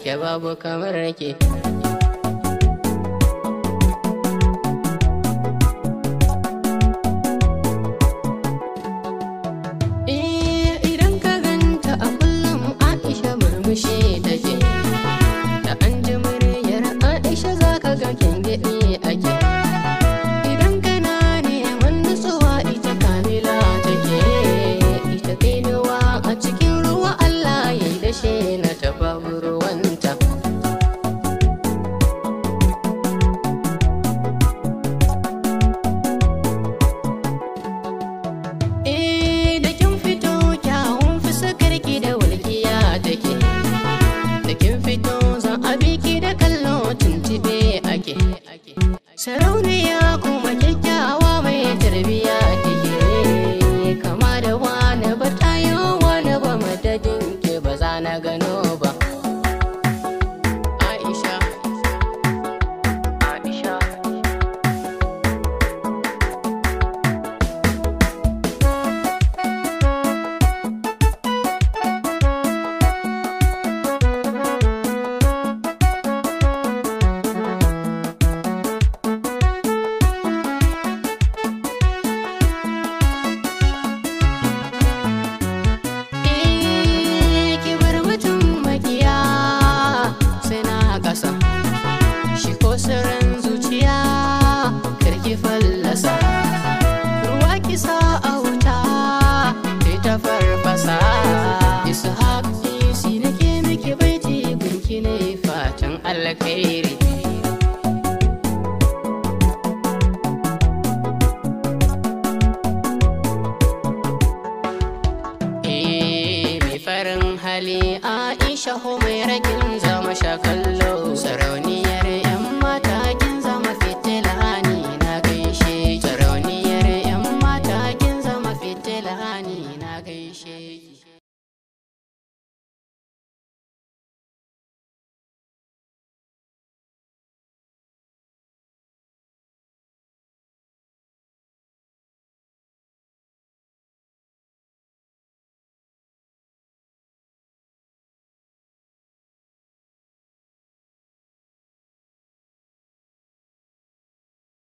ke babu kamar ke. Idan ka ganta a kullum Aisha murmushi take, da an ji muryar Aisha za ka ga gyangyaɗi ake. Idan kana neman nutsuwa ita kamila take, ita kainuwa a cikin ruwa Allah ya yi dashe na tababu ruwanta. Da kin fito kyawun fuskar ki da walƙiya take, da kin fito zan abiki da kallo tuntube ake. Sarauniya kuma kyakkyawa mai tarbiya take, kama da wani ba tayo wani ba madadin ke ba za na gano ba. Aisha, Aisha. Shi ko sirrin zuciya karki fallasa, ruwa kisa a wuta kai ta farfasa. Ishaq isi nake miki baiti gunki ne fatan alkhairi. Mai farin hali